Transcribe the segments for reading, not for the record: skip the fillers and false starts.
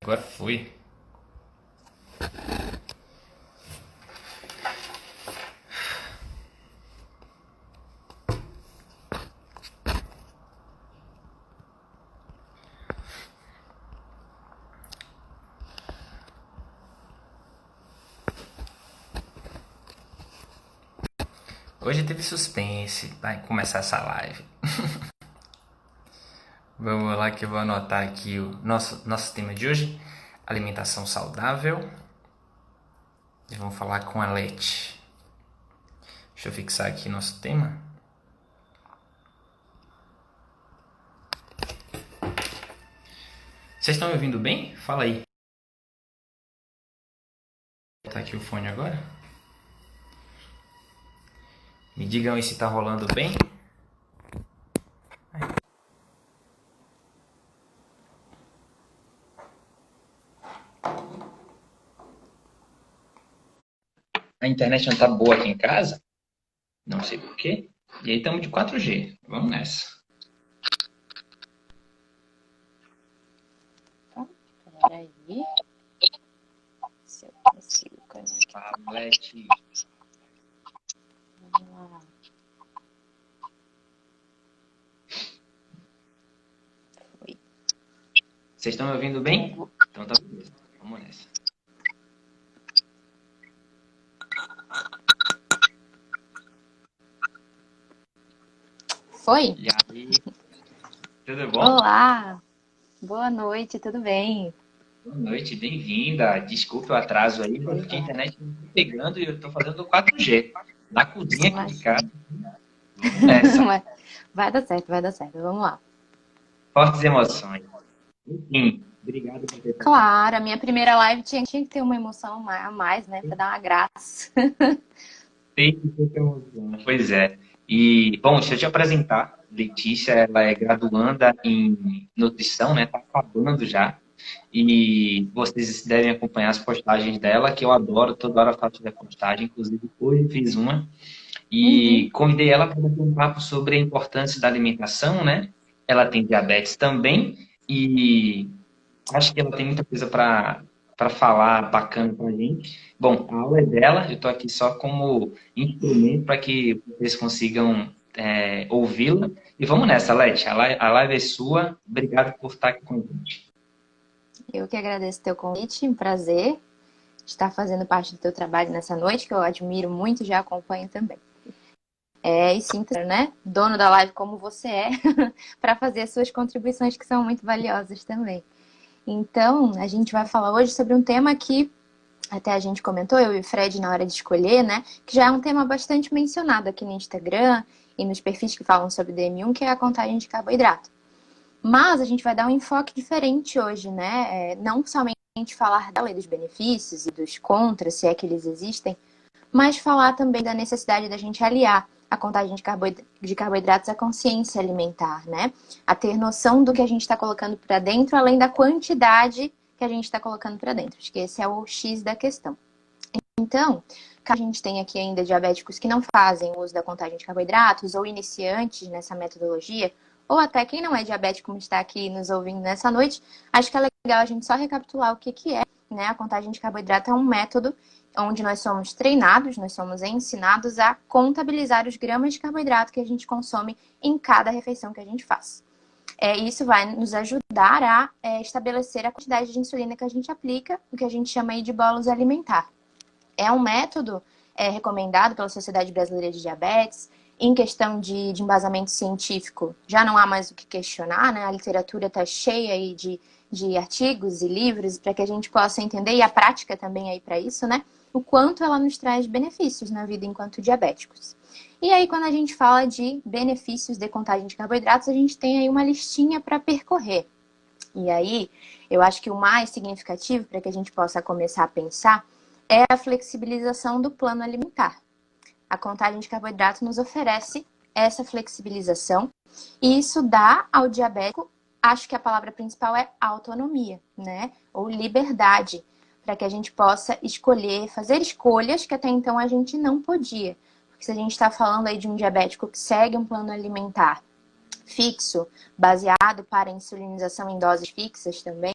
Agora foi. Hoje teve suspense. Vai começar essa live. Vamos lá que eu vou anotar aqui o nosso tema de hoje. Alimentação saudável. E vamos falar com a Leti. Deixa eu fixar aqui nosso tema. Vocês estão me ouvindo bem? Fala aí. Vou botar aqui o fone agora. Me digam aí se tá rolando bem. A internet não tá boa aqui em casa. Não sei porquê. E aí estamos de 4G. Vamos nessa. Peraí. Se eu consigo conectar. Fala, Leti. Vamos lá. Foi. Vocês estão me ouvindo bem? Então tá beleza. Vamos nessa. Foi? E aí? Tudo bom? Olá! Boa noite, tudo bem? Boa noite, bem-vinda. Desculpe o atraso aí, mas porque a internet não tá pegando e eu tô fazendo 4G. Na cozinha aqui de casa. Vamos nessa. Vai dar certo, vai dar certo. Vamos lá. Fortes emoções. Enfim, obrigado por ter Claro, a minha primeira live tinha que ter uma emoção a mais, né? Pra dar uma graça. feito tanta emoção. Pois é. E, bom, deixa eu te apresentar. Letícia, ela é graduanda em nutrição, né? Tá acabando já. E vocês devem acompanhar as postagens dela, que eu adoro, toda hora faço repostagem, inclusive hoje eu fiz uma. E convidei ela para bater um papo sobre a importância da alimentação, né? Ela tem diabetes também e acho que ela tem muita coisa para falar bacana para a gente. Bom, a aula é dela, eu estou aqui só como instrumento para que vocês consigam ouvi-la. E vamos nessa, Leti, a live é sua. Obrigado por estar aqui com a gente. Eu que agradeço o teu convite, um prazer estar fazendo parte do teu trabalho nessa noite, que eu admiro muito e já acompanho também. E sinto, né, dono da live como você é, para fazer as suas contribuições que são muito valiosas também. Então, a gente vai falar hoje sobre um tema que até a gente comentou, eu e o Fred, na hora de escolher, né, que já é um tema bastante mencionado aqui no Instagram e nos perfis que falam sobre DM1, que é a contagem de carboidrato. Mas a gente vai dar um enfoque diferente hoje, né? Não somente falar dela e dos benefícios e dos contras, se é que eles existem, mas falar também da necessidade da gente aliar a contagem de carboidratos à consciência alimentar, né? A ter noção do que a gente está colocando para dentro, além da quantidade que a gente está colocando para dentro. Acho que esse é o X da questão. Então, a gente tem aqui ainda diabéticos que não fazem uso da contagem de carboidratos ou iniciantes nessa metodologia, ou até quem não é diabético, como está aqui nos ouvindo nessa noite, acho que é legal a gente só recapitular o que é, né? A contagem de carboidrato é um método onde nós somos treinados, nós somos ensinados a contabilizar os gramas de carboidrato que a gente consome em cada refeição que a gente faz. Isso vai nos ajudar a estabelecer a quantidade de insulina que a gente aplica, o que a gente chama aí de bolus alimentar. É um método recomendado pela Sociedade Brasileira de Diabetes. Em questão de embasamento científico, já não há mais o que questionar, né? A literatura está cheia aí de artigos e livros para que a gente possa entender, e a prática também aí para isso, né? O quanto ela nos traz benefícios na vida enquanto diabéticos. E aí, quando a gente fala de benefícios de contagem de carboidratos, a gente tem aí uma listinha para percorrer. E aí, eu acho que o mais significativo para que a gente possa começar a pensar é a flexibilização do plano alimentar. A contagem de carboidrato nos oferece essa flexibilização e isso dá ao diabético, acho que a palavra principal é autonomia, né? Ou liberdade, para que a gente possa escolher, fazer escolhas que até então a gente não podia. Porque se a gente está falando aí de um diabético que segue um plano alimentar fixo, baseado para insulinização em doses fixas também.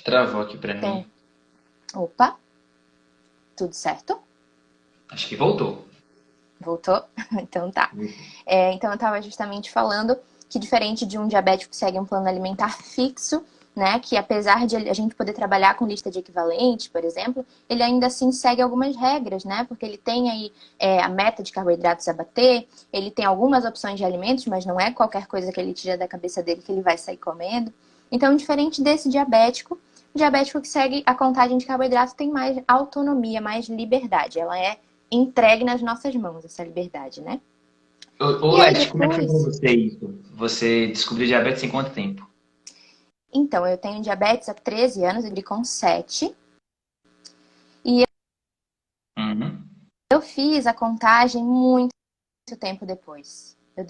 Travou aqui pra mim. Opa, tudo certo? Acho que voltou. Voltou? Então tá. Então eu estava justamente falando que diferente de um diabético que segue um plano alimentar fixo, né, que apesar de a gente poder trabalhar com lista de equivalentes, por exemplo, ele ainda assim segue algumas regras, né, porque ele tem aí a meta de carboidratos a bater, ele tem algumas opções de alimentos, mas não é qualquer coisa que ele tira da cabeça dele que ele vai sair comendo. Então, diferente desse diabético, o diabético que segue a contagem de carboidratos tem mais autonomia, mais liberdade. Ela é entregue nas nossas mãos, essa liberdade, né? Ô, E aí Lex, como é que foi pra depois... você isso? Você descobriu diabetes em quanto tempo? Então, eu tenho diabetes há 13 anos, eu com 7. E Uhum. eu fiz a contagem muito tempo depois. Eu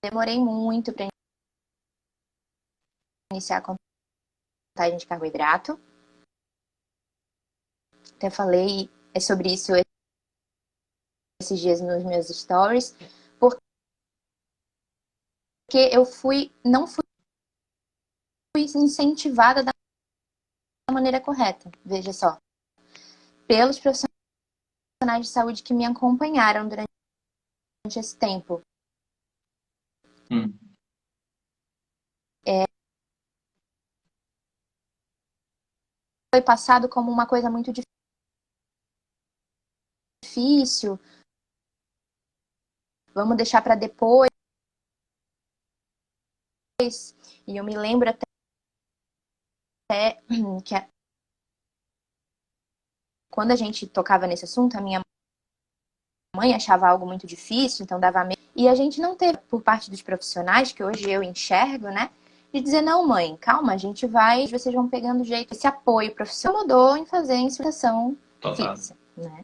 demorei muito para iniciar a contagem de carboidrato. Até falei sobre isso esses dias nos meus stories. Porque eu não fui incentivada da maneira correta. Veja só. Pelos profissionais de saúde que me acompanharam durante esse tempo. Foi passado como uma coisa muito difícil. Vamos deixar para depois. E eu me lembro até que quando a gente tocava nesse assunto, a minha mãe achava algo muito difícil, então dava medo. E a gente não teve, por parte dos profissionais, que hoje eu enxergo, né? De dizer, não, mãe, calma, a gente vai, vocês vão pegando jeito. Esse apoio profissional mudou em fazer a insulação fixa, né?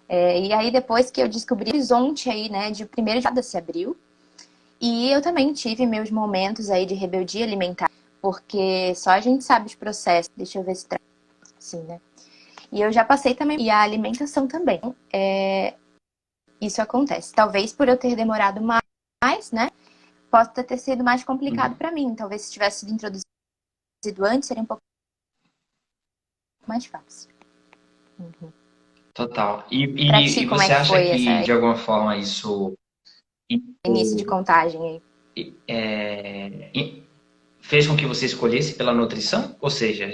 E aí, depois que eu descobri o horizonte aí, né, de 1º de se abriu, e eu também tive meus momentos aí de rebeldia alimentar, porque só a gente sabe os processos. Deixa eu ver se assim, né? E eu já passei também, e a alimentação também. Isso acontece. Talvez por eu ter demorado mais, né? Possa ter sido mais complicado para mim. Talvez se tivesse sido introduzido antes, seria um pouco mais fácil. Total. Pra ti, E como é você que acha foi que, esse de alguma forma, isso início de contagem aí? fez com que você escolhesse pela nutrição? Ou seja,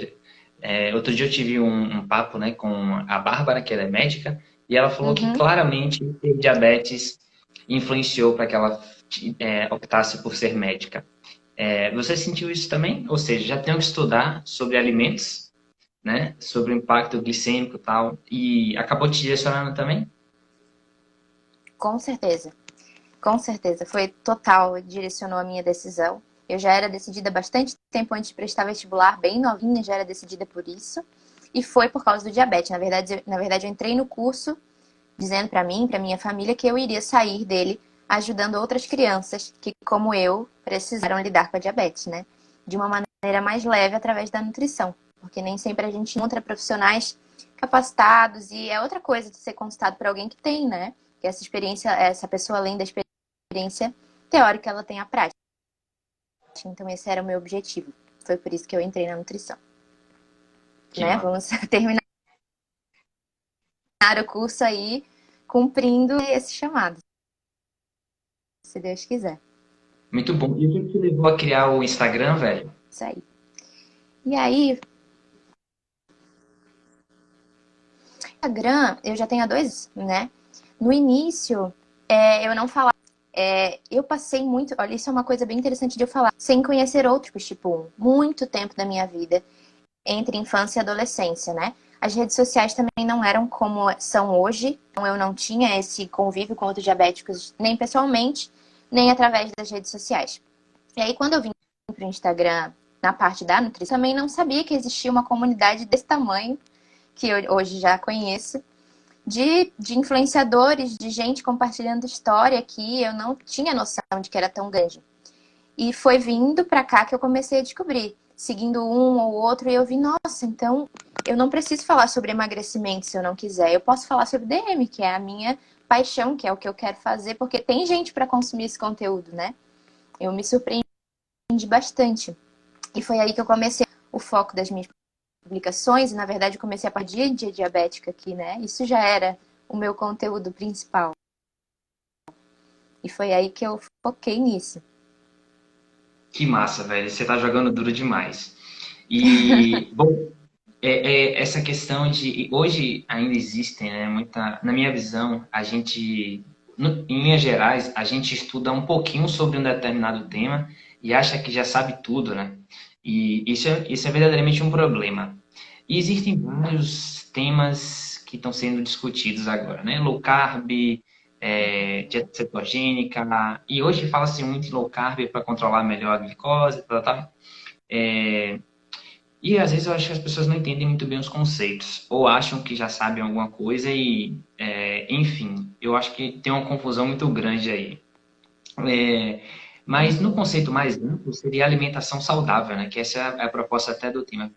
outro dia eu tive um papo, né, com a Bárbara, que ela é médica, e ela falou que claramente ter diabetes influenciou para que ela optasse por ser médica. Você sentiu isso também? Ou seja, já tenho que estudar sobre alimentos, né, sobre o impacto glicêmico e tal, e acabou te direcionando também? Com certeza. Com certeza. Foi total, direcionou a minha decisão. Eu já era decidida bastante tempo antes de prestar vestibular, bem novinha, já era decidida por isso. E foi por causa do diabetes. Na verdade, eu entrei no curso dizendo para mim, para minha família, que eu iria sair dele ajudando outras crianças que, como eu, precisaram lidar com a diabetes, né? De uma maneira mais leve através da nutrição. Porque nem sempre a gente encontra profissionais capacitados e é outra coisa de ser consultado por alguém que tem, né? Que essa experiência, essa pessoa, além da experiência teórica, ela tem a prática. Então, esse era o meu objetivo. Foi por isso que eu entrei na nutrição. Né? Vamos terminar o curso aí cumprindo esse chamado. Se Deus quiser. Muito bom. E o que te levou a criar o Instagram, velho? Isso aí. E aí, Instagram, eu já tenho há 2, né? No início, eu não falava. Eu passei muito. Olha, isso é uma coisa bem interessante de eu falar. Sem conhecer outros, tipo, muito tempo da minha vida entre infância e adolescência, né? As redes sociais também não eram como são hoje. Então, eu não tinha esse convívio com outros diabéticos, nem pessoalmente, nem através das redes sociais. E aí, quando eu vim para o Instagram, na parte da nutrição, também não sabia que existia uma comunidade desse tamanho que eu hoje já conheço, de influenciadores, de gente compartilhando história que eu não tinha noção de que era tão grande. E foi vindo pra cá que eu comecei a descobrir, seguindo um ou outro, e eu vi, nossa, então eu não preciso falar sobre emagrecimento se eu não quiser. Eu posso falar sobre DM, que é a minha paixão, que é o que eu quero fazer, porque tem gente para consumir esse conteúdo, né? Eu me surpreendi bastante. E foi aí que eu comecei o foco das minhas publicações, e na verdade eu comecei a partir de diabética aqui, né? Isso já era o meu conteúdo principal. E foi aí que eu foquei nisso. Que massa, velho. Você tá jogando duro demais. E, bom, essa questão de... Hoje ainda existem, né? Muita... Na minha visão, a gente... Em linhas gerais, a gente estuda um pouquinho sobre um determinado tema e acha que já sabe tudo, né? E isso é verdadeiramente um problema. E existem vários temas que estão sendo discutidos agora, né? Low carb, dieta cetogênica, e hoje fala-se muito em low carb para controlar melhor a glicose, tal. E às vezes eu acho que as pessoas não entendem muito bem os conceitos, ou acham que já sabem alguma coisa e, enfim, eu acho que tem uma confusão muito grande aí. Mas no conceito mais amplo seria a alimentação saudável, né? Que essa é a proposta até do tema.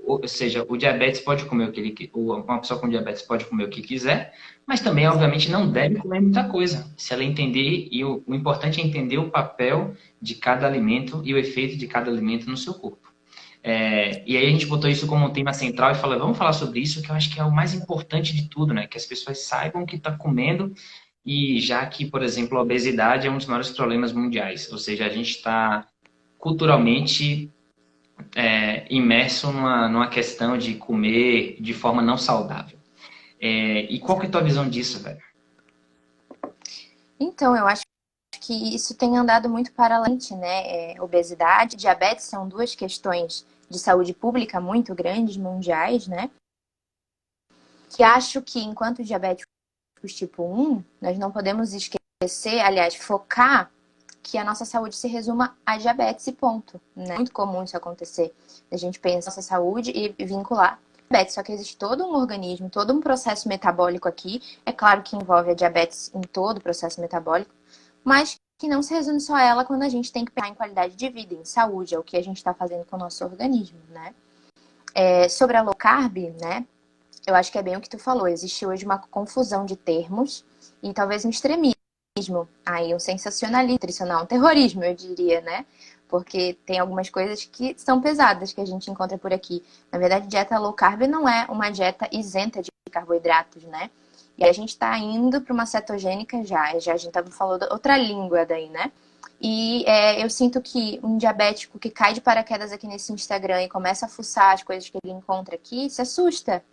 Ou seja, o diabetes pode comer o que ele, uma pessoa com diabetes pode comer o que quiser, mas também, obviamente, não deve comer muita coisa. Se ela entender, e o importante é entender o papel de cada alimento e o efeito de cada alimento no seu corpo. E aí a gente botou isso como um tema central e falou, vamos falar sobre isso, que eu acho que é o mais importante de tudo, né? Que as pessoas saibam o que está comendo, e já que, por exemplo, a obesidade é um dos maiores problemas mundiais, ou seja, a gente está culturalmente imerso numa questão de comer de forma não saudável. E qual que é a tua visão disso, velho? Então, eu acho que isso tem andado muito para além, né? Obesidade e diabetes são duas questões de saúde pública muito grandes, mundiais, né? Que acho que, enquanto diabéticos tipo 1, nós não podemos esquecer, aliás, focar que a nossa saúde se resuma a diabetes e ponto, né? É muito comum isso acontecer. A gente pensa na nossa saúde e vincular diabetes, só que existe todo um organismo, todo um processo metabólico aqui. É claro que envolve a diabetes em todo o processo metabólico, mas que não se resume só a ela quando a gente tem que pensar em qualidade de vida, em saúde, é o que a gente está fazendo com o nosso organismo, né? Sobre a low carb, né? Eu acho que é bem o que tu falou. Existe hoje uma confusão de termos e talvez um extremismo, aí um sensacionalismo nutricional, um terrorismo, eu diria, né? Porque tem algumas coisas que são pesadas que a gente encontra por aqui. Na verdade, dieta low carb não é uma dieta isenta de carboidratos, né? E a gente está indo para uma cetogênica já a gente estava falando outra língua daí, né? E eu sinto que um diabético que cai de paraquedas aqui nesse Instagram e começa a fuçar as coisas que ele encontra aqui, se assusta.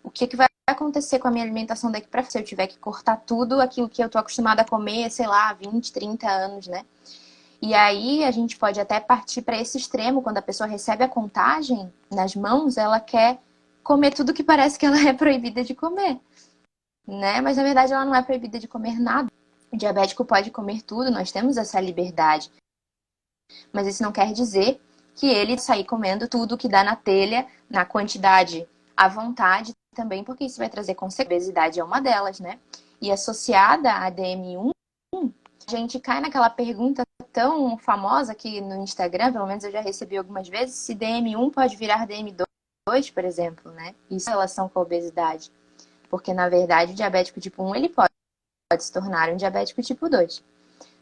O que vai acontecer com a minha alimentação daqui pra frente se eu tiver que cortar tudo aquilo que eu tô acostumada a comer, sei lá, há 20, 30 anos, né? E aí a gente pode até partir para esse extremo, quando a pessoa recebe a contagem nas mãos, ela quer comer tudo que parece que ela é proibida de comer, né? Mas na verdade ela não é proibida de comer nada. O diabético pode comer tudo, nós temos essa liberdade. Mas isso não quer dizer que ele sair comendo tudo que dá na telha, na quantidade à vontade também, porque isso vai trazer consequências. A obesidade é uma delas, né? E associada à DM1, a gente cai naquela pergunta tão famosa que no Instagram, pelo menos eu já recebi algumas vezes, se DM1 pode virar DM2, por exemplo, né? Isso em relação com a obesidade. Porque, na verdade, o diabético tipo 1, ele pode se tornar um diabético tipo 2.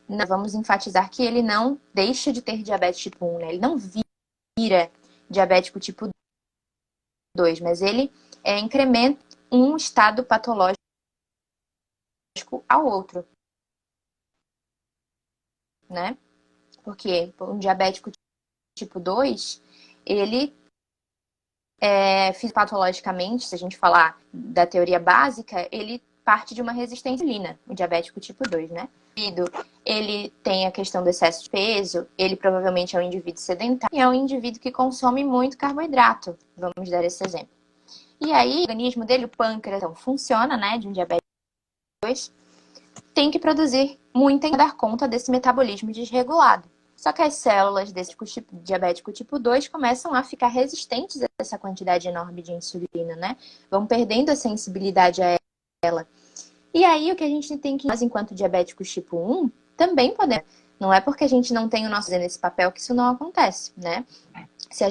Nós vamos enfatizar que ele não deixa de ter diabetes tipo 1, né? Ele não vira diabético tipo 2, mas ele incrementa um estado patológico ao outro, né? Porque um diabético tipo 2, ele fisiopatologicamente, se a gente falar da teoria básica, ele parte de uma resistência à insulina, o diabético tipo 2, né? Ele tem a questão do excesso de peso, ele provavelmente é um indivíduo sedentário e é um indivíduo que consome muito carboidrato, vamos dar esse exemplo. E aí, o organismo dele, o pâncreas, então, funciona, né, de um diabetes 2, tem que produzir muito em dar conta desse metabolismo desregulado. Só que as células desse diabético tipo 2 começam a ficar resistentes a essa quantidade enorme de insulina, né? Vão perdendo a sensibilidade a ela. E aí, o que a gente tem que... Nós, enquanto diabéticos tipo 1, também podemos... Não é porque a gente não tem o nosso nesse papel que isso não acontece, né? Se a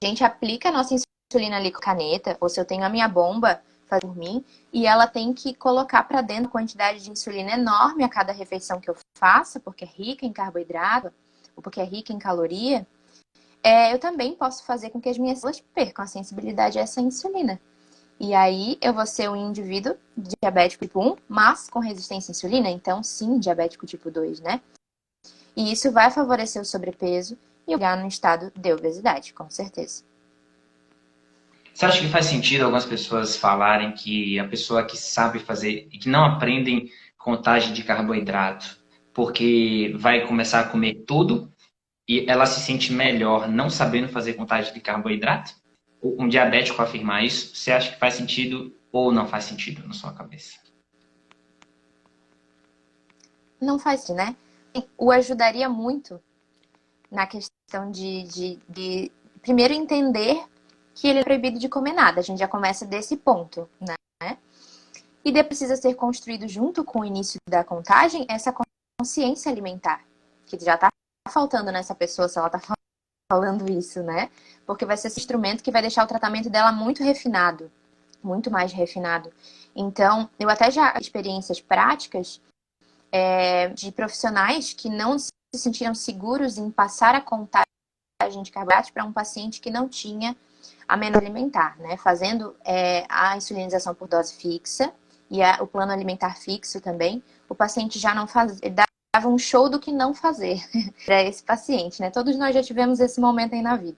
gente aplica a nossa insulina ali com caneta, ou se eu tenho a minha bomba faz por mim, e ela tem que colocar para dentro uma quantidade de insulina enorme a cada refeição que eu faça, porque é rica em carboidrato, ou porque é rica em caloria, eu também posso fazer com que as minhas células percam a sensibilidade a essa insulina. E aí eu vou ser um indivíduo diabético tipo 1, mas com resistência à insulina, então sim, diabético tipo 2, né? E isso vai favorecer o sobrepeso e chegar no estado de obesidade, com certeza. Você acha que faz sentido algumas pessoas falarem que a pessoa que sabe fazer e que não aprendem contagem de carboidrato porque vai começar a comer tudo e ela se sente melhor não sabendo fazer contagem de carboidrato? Um diabético afirmar isso, você acha que faz sentido ou não faz sentido na sua cabeça? Não faz, né? O ajudaria muito na questão de primeiro entender que ele é proibido de comer nada. A gente já começa desse ponto, né? E depois precisa ser construído junto com o início da contagem essa consciência alimentar, que já está faltando nessa pessoa se ela está falando isso, né? Porque vai ser esse instrumento que vai deixar o tratamento dela muito refinado, muito mais refinado. Então, eu até já experiências práticas de profissionais que não se sentiram seguros em passar a contagem de carboidratos para um paciente que não tinha a menor alimentar, né? Fazendo a insulinização por dose fixa e o plano alimentar fixo também, o paciente já não fazia, dava um show do que não fazer para esse paciente, né? Todos nós já tivemos esse momento aí na vida.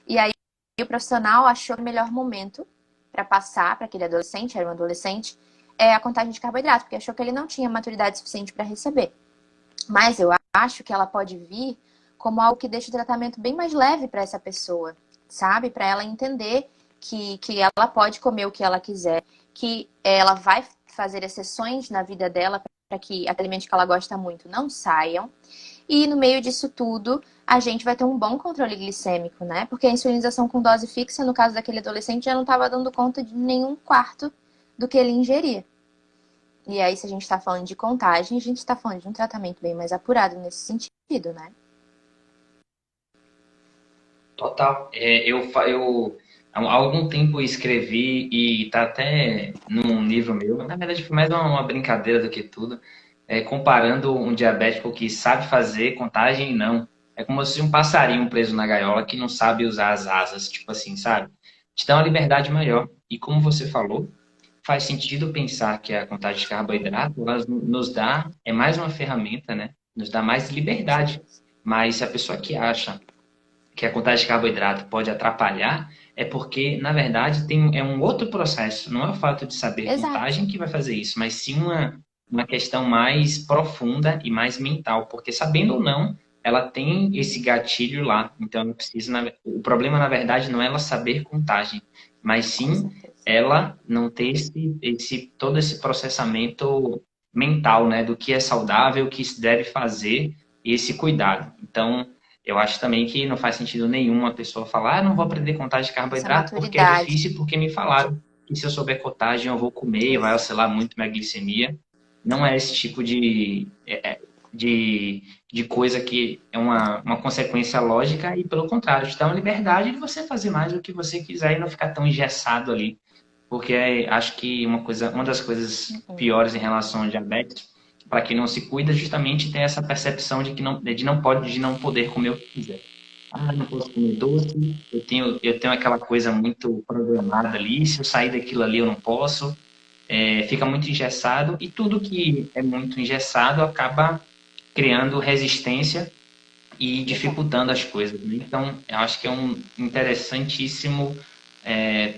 E aí o profissional achou o melhor momento para passar para aquele adolescente, era um adolescente, a contagem de carboidrato, porque achou que ele não tinha maturidade suficiente para receber. Mas eu acho que ela pode vir como algo que deixa o tratamento bem mais leve para essa pessoa, sabe? Para ela entender que ela pode comer o que ela quiser, que ela vai fazer exceções na vida dela para que alimentos que ela gosta muito não saiam. E no meio disso tudo, a gente vai ter um bom controle glicêmico, né? Porque a insulinização com dose fixa, no caso daquele adolescente, já não estava dando conta de nenhum quarto do que ele ingeria. E aí, se a gente está falando de contagem, a gente está falando de um tratamento bem mais apurado nesse sentido, né? Total. Eu há algum tempo escrevi e está até num livro meu, na verdade foi mais uma brincadeira do que tudo, comparando um diabético que sabe fazer contagem e não. É como se um passarinho preso na gaiola que não sabe usar as asas, tipo assim, sabe? Te dá uma liberdade maior. E como você falou, faz sentido pensar que a contagem de carboidrato ela nos dá, é mais uma ferramenta, né? Nos dá mais liberdade. Mas se a pessoa que acha que a contagem de carboidrato pode atrapalhar, é porque, na verdade, é um outro processo. Não é o fato de saber Exato. contagem que vai fazer isso, mas sim uma questão mais profunda e mais mental. Porque, sabendo ou não, ela tem esse gatilho lá. Então, ela precisa, o problema, na verdade, não é ela saber contagem, mas sim ela não ter todo esse processamento mental, né? Do que é saudável, o que se deve fazer e esse cuidado. Então, eu acho também que não faz sentido nenhum uma pessoa falar, não vou aprender contagem de carboidrato porque é difícil, porque me falaram que se eu souber contagem eu vou comer, vai oscilar muito minha glicemia. Não é esse tipo de coisa que é uma consequência lógica e, pelo contrário, te dá uma liberdade de você fazer mais o que você quiser e não ficar tão engessado ali. Porque acho que uma das coisas piores em relação ao diabetes para quem não se cuida, justamente tem essa percepção de que não poder comer o que quiser. Ah, não posso comer doce, eu tenho aquela coisa muito programada ali, se eu sair daquilo ali eu não posso. Fica muito engessado e tudo que é muito engessado acaba criando resistência e dificultando as coisas, né? Então, eu acho que é um interessantíssimo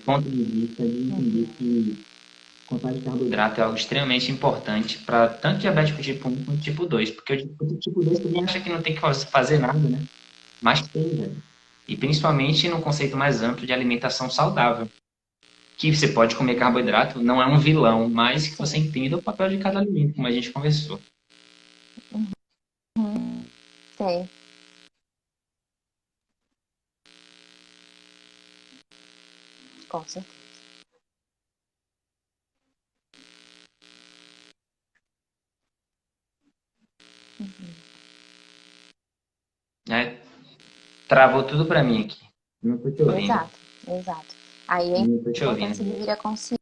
ponto de vista de entender que contagem de carboidrato é algo extremamente importante para tanto diabético tipo 1 quanto tipo 2, porque o tipo 2 também acha que não tem que fazer nada, né? Mas tem, velho. E principalmente no conceito mais amplo de alimentação saudável, que você pode comer carboidrato, não é um vilão, mas que você entenda o papel de cada alimento, como a gente conversou. Sim. Com certeza. Né? Travou tudo pra mim aqui. Não tô te ouvindo. Exato, exato. Aí a Não tô te importância de ouvindo. vir a consciência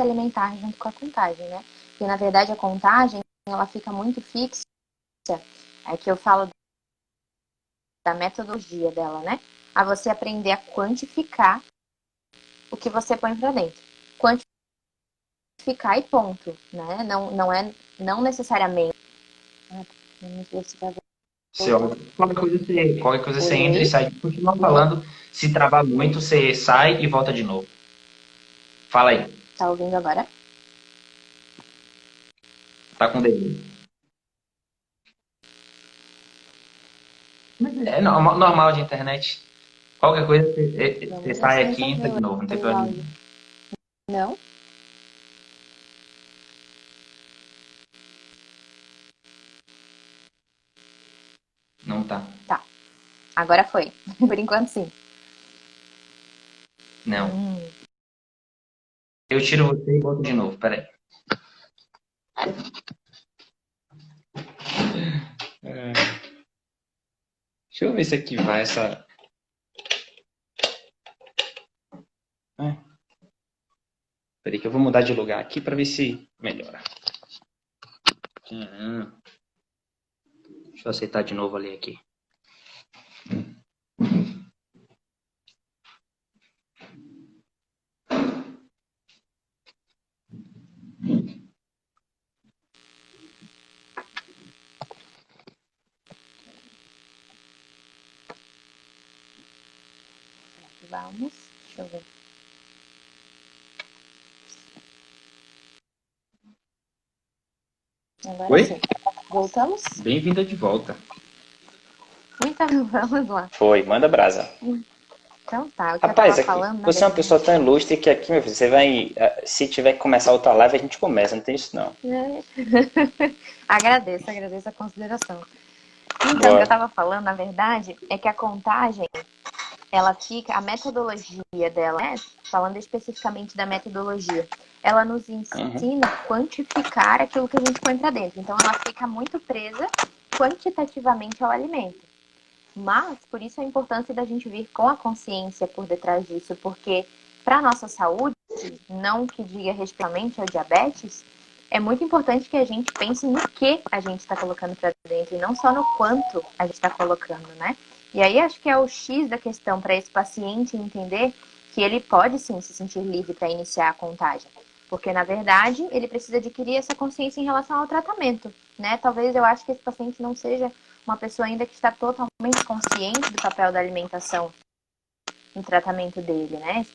alimentar junto com a contagem, né? Porque, na verdade, a contagem, ela fica muito fixa. É que eu falo da metodologia dela, né? A você aprender a quantificar o que você põe para dentro. Quantificar e ponto, né? Não necessariamente. Vamos ver se vai Você olha, qualquer coisa você Oi, entra e oi. sai. Continua falando. Se travar muito, você sai e volta de novo. Fala aí. Tá ouvindo agora? Tá com delay. É normal de internet. Qualquer coisa, você Vamos ver sai se aqui e entra resolveu de novo. Não tem aí o problema. áudio. Não? Não tá. Tá. Agora foi. Por enquanto, sim. Não. Hum, Eu tiro você e volto de novo. Peraí. Deixa eu ver se aqui vai essa. Peraí que eu vou mudar de lugar aqui para ver se melhora. Deixa eu aceitar de novo ali aqui. vamos. Deixa eu ver. Agora Oi? sim. Voltamos? Bem-vinda de volta. Então, vamos lá. Foi, manda brasa. Então tá, o que eu Rapaz, tava aqui, falando, na você é uma verdade. pessoa tão ilustre que aqui, meu filho, você vai. Se tiver que começar outra live, a gente começa, não tem isso não. Agradeço a consideração. Então, o que eu Bora. tava falando, na verdade, é que a contagem, ela fica, a metodologia dela, né? Falando especificamente da metodologia, ela nos Uhum. ensina a quantificar aquilo que a gente põe para dentro. Então, ela fica muito presa quantitativamente ao alimento. Mas, por isso a importância da gente vir com a consciência por detrás disso, porque para a nossa saúde, não que diga respectivamente ao diabetes, é muito importante que a gente pense no que a gente está colocando para dentro e não só no quanto a gente está colocando, né? E aí acho que é o X da questão para esse paciente entender que ele pode sim se sentir livre para iniciar a contagem. Porque, na verdade, ele precisa adquirir essa consciência em relação ao tratamento, né? Talvez eu acho que esse paciente não seja uma pessoa ainda que está totalmente consciente do papel da alimentação no tratamento dele, né?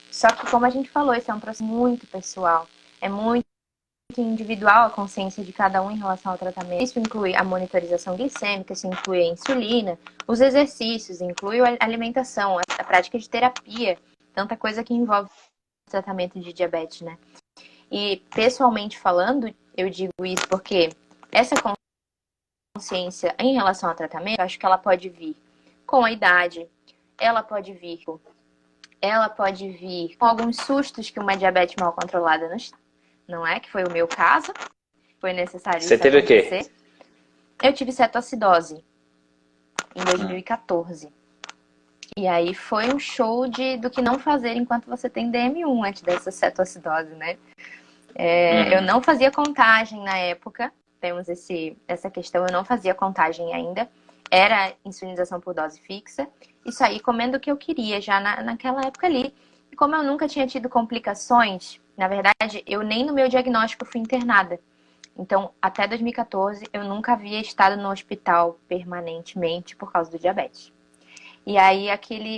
Só que, como a gente falou, isso é um processo muito pessoal, é muito individual a consciência de cada um em relação ao tratamento. Isso inclui a monitorização glicêmica, isso inclui a insulina, os exercícios, inclui a alimentação, a prática de terapia, tanta coisa que envolve o tratamento de diabetes, né? E, pessoalmente falando, eu digo isso porque essa consciência em relação ao tratamento, eu acho que ela pode vir com a idade, ela pode vir com alguns sustos que uma diabetes mal controlada nos, não é? Que foi o meu caso, foi necessário Você isso teve o quê? acontecer. Eu tive cetoacidose em 2014. E aí foi um show do que não fazer enquanto você tem DM1 antes dessa cetoacidose, né? Eu não fazia contagem na época, temos essa questão, eu não fazia contagem ainda, era insulinização por dose fixa, e saí comendo o que eu queria já naquela época ali. E como eu nunca tinha tido complicações, na verdade, eu nem no meu diagnóstico fui internada. Então, até 2014, eu nunca havia estado no hospital permanentemente por causa do diabetes. E aí,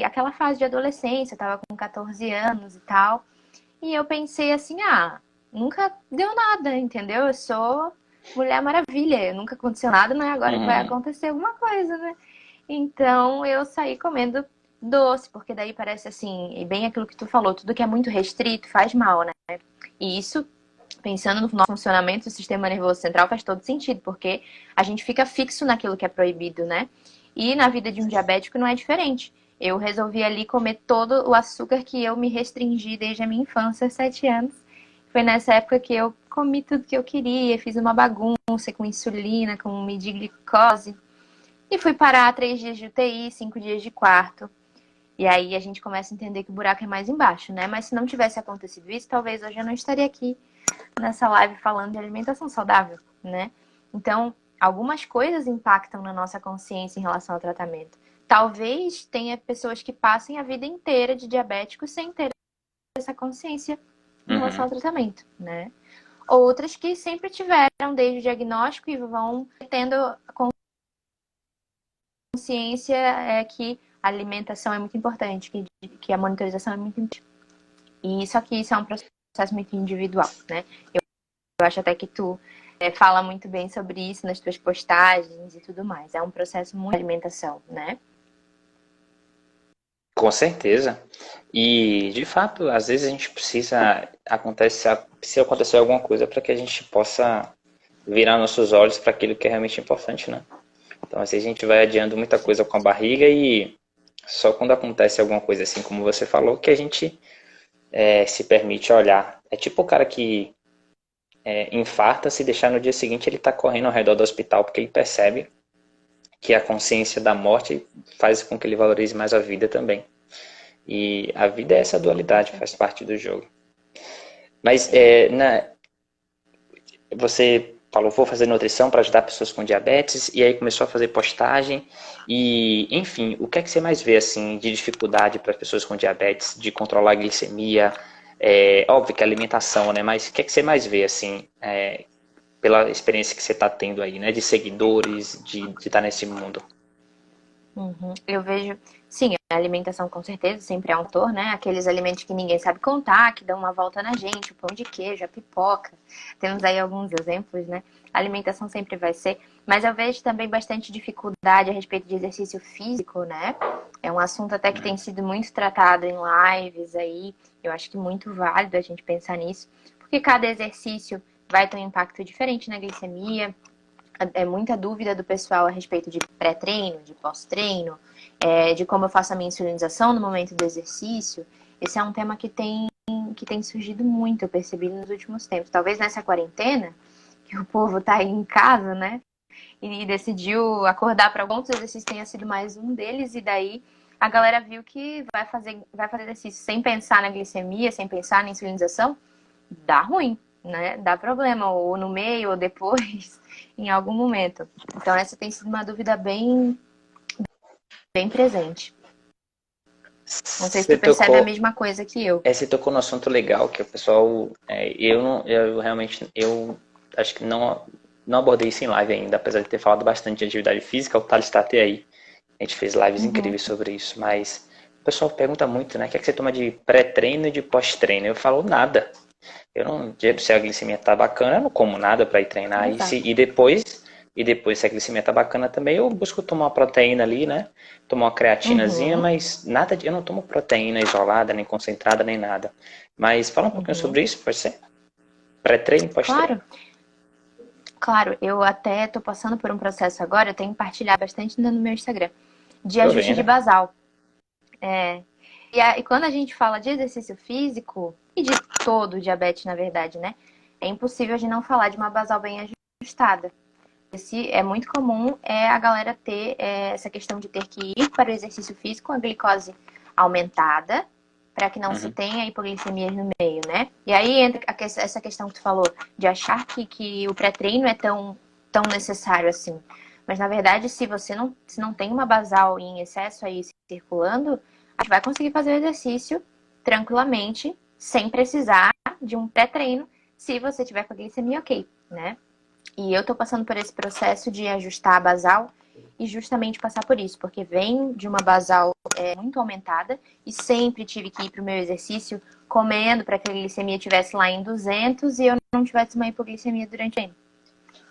aquela fase de adolescência, eu tava com 14 anos e tal, e eu pensei assim, nunca deu nada, entendeu? Eu sou Mulher Maravilha, nunca aconteceu nada, não é agora que vai acontecer alguma coisa, né? Então eu saí comendo doce, porque daí parece assim, bem aquilo que tu falou, tudo que é muito restrito faz mal, né? E isso, pensando no nosso funcionamento do sistema nervoso central, faz todo sentido, porque a gente fica fixo naquilo que é proibido, né? E na vida de um diabético não é diferente. Eu resolvi ali comer todo o açúcar que eu me restringi desde a minha infância, 7 anos. Foi nessa época que eu comi tudo que eu queria, fiz uma bagunça com insulina, com medir glicose. E fui parar 3 dias de UTI, 5 dias de quarto. E aí a gente começa a entender que o buraco é mais embaixo, né? Mas se não tivesse acontecido isso, talvez hoje eu não estaria aqui nessa live falando de alimentação saudável, né? Então, algumas coisas impactam na nossa consciência em relação ao tratamento. Talvez tenha pessoas que passem a vida inteira de diabéticos sem ter essa consciência em relação ao tratamento, né? Outras que sempre tiveram desde o diagnóstico e vão tendo a consciência que a alimentação é muito importante, que a monitorização é muito importante. E isso aqui, isso é um processo muito individual, né? Eu acho até que tu fala muito bem sobre isso nas tuas postagens e tudo mais. É um processo muito de alimentação, né? Com certeza. E, de fato, às vezes a gente precisa se acontecer alguma coisa para que a gente possa virar nossos olhos para aquilo que é realmente importante, né? Então, assim, a gente vai adiando muita coisa com a barriga e só quando acontece alguma coisa assim, como você falou, que a gente se permite olhar. É tipo o cara que infarta, se deixar no dia seguinte, ele está correndo ao redor do hospital porque ele percebe que a consciência da morte faz com que ele valorize mais a vida também. E a vida é essa dualidade, faz parte do jogo. Mas você falou, vou fazer nutrição para ajudar pessoas com diabetes, e aí começou a fazer postagem, e enfim, o que é que você mais vê assim, de dificuldade para as pessoas com diabetes, de controlar a glicemia? Óbvio que a alimentação, né? Mas o que é que você mais vê assim, pela experiência que você está tendo aí, né? De seguidores, de estar nesse mundo? Eu vejo, sim, a alimentação com certeza sempre é um fator, né? Aqueles alimentos que ninguém sabe contar, que dão uma volta na gente, o pão de queijo, a pipoca. Temos aí alguns exemplos, né? A alimentação sempre vai ser, mas eu vejo também bastante dificuldade a respeito de exercício físico, né? É um assunto até que tem sido muito tratado em lives aí. Eu acho que muito válido a gente pensar nisso, porque cada exercício vai ter um impacto diferente na glicemia. É muita dúvida do pessoal a respeito de pré-treino, de pós-treino, de como eu faço a minha insulinização no momento do exercício. Esse é um tema que tem surgido muito, eu percebi nos últimos tempos. Talvez nessa quarentena, que o povo tá aí em casa, né? E decidiu acordar para alguns exercícios, tenha sido mais um deles, e daí a galera viu que vai fazer exercício sem pensar na glicemia, sem pensar na insulinização, dá ruim, né? Dá problema, ou no meio, ou depois, em algum momento. Então essa tem sido uma dúvida bem presente. Não sei se tu percebe a mesma coisa que eu. Você tocou no assunto legal, que o pessoal... eu realmente acho que não abordei isso em live ainda, apesar de ter falado bastante de atividade física, o Thales está até aí. A gente fez lives incríveis sobre isso, mas o pessoal pergunta muito, né? O que é que você toma de pré-treino e de pós-treino? Eu falo nada. Eu não, se a glicemia tá bacana, eu não como nada para ir treinar. E depois, se a glicemia tá bacana também, eu busco tomar uma proteína ali, né? Tomar uma creatinazinha, mas eu não tomo proteína isolada, nem concentrada, nem nada. Mas fala um pouquinho sobre isso, pode ser? Pré-treino e pós-treino. Claro, eu até tô passando por um processo agora, eu tenho partilhado bastante no meu Instagram, de ajuste de basal. E quando a gente fala de exercício físico, e de todo o diabetes, na verdade, né? É impossível a gente não falar de uma basal bem ajustada. É muito comum a galera ter essa questão de ter que ir para o exercício físico com a glicose aumentada, para que não se tenha hipoglicemias no meio, né? E aí entra essa questão que tu falou, de achar que o pré-treino é tão necessário assim. Mas, na verdade, se não tem uma basal em excesso aí circulando, a gente vai conseguir fazer o exercício tranquilamente, sem precisar de um pré-treino, se você tiver com a glicemia ok, né? E eu tô passando por esse processo de ajustar a basal e justamente passar por isso, porque vem de uma basal muito aumentada e sempre tive que ir pro meu exercício comendo para que a glicemia estivesse lá em 200 e eu não tivesse uma hipoglicemia durante o treino.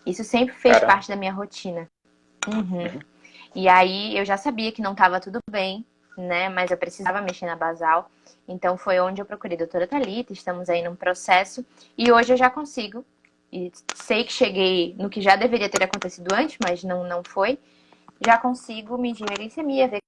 Isso sempre fez parte da minha rotina. E aí eu já sabia que não estava tudo bem, né? Mas eu precisava mexer na basal. Então foi onde eu procurei a doutora Thalita, estamos aí num processo. E hoje eu já consigo, e sei que cheguei no que já deveria ter acontecido antes, mas não foi. Já consigo medir a glicemia, ver.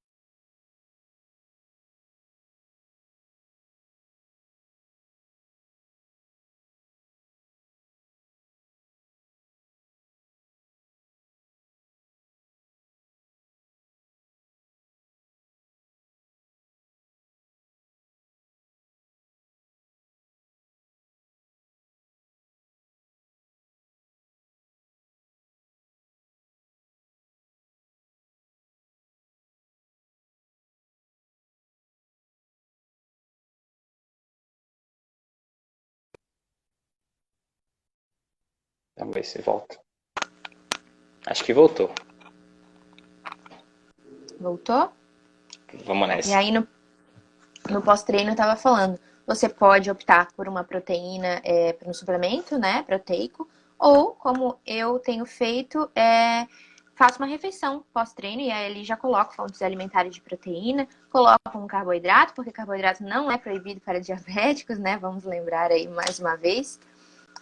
Vamos ver se volta. Acho que voltou. Voltou? Vamos E nessa. aí no pós-treino eu tava falando, você pode optar por uma proteína, por um suplemento, né, proteico, ou como eu tenho feito, faço uma refeição pós-treino e aí ali já coloco fontes alimentares de proteína, coloco um carboidrato, porque carboidrato não é proibido para diabéticos, né? Vamos lembrar aí mais uma vez,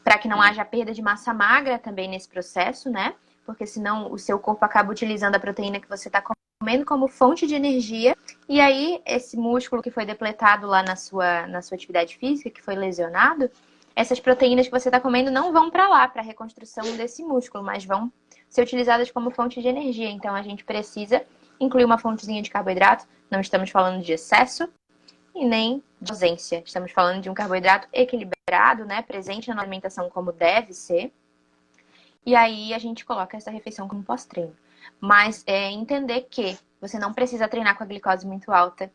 para que não haja perda de massa magra também nesse processo, né? Porque senão o seu corpo acaba utilizando a proteína que você está comendo como fonte de energia. E aí, esse músculo que foi depletado lá na sua atividade física, que foi lesionado, essas proteínas que você está comendo não vão para lá, para a reconstrução desse músculo, mas vão ser utilizadas como fonte de energia. Então, a gente precisa incluir uma fontezinha de carboidrato. Não estamos falando de excesso e nem de ausência. Estamos falando de um carboidrato equilibrado, né, presente na alimentação como deve ser. E aí, a gente coloca essa refeição como pós-treino. Mas entender que você não precisa treinar com a glicose muito alta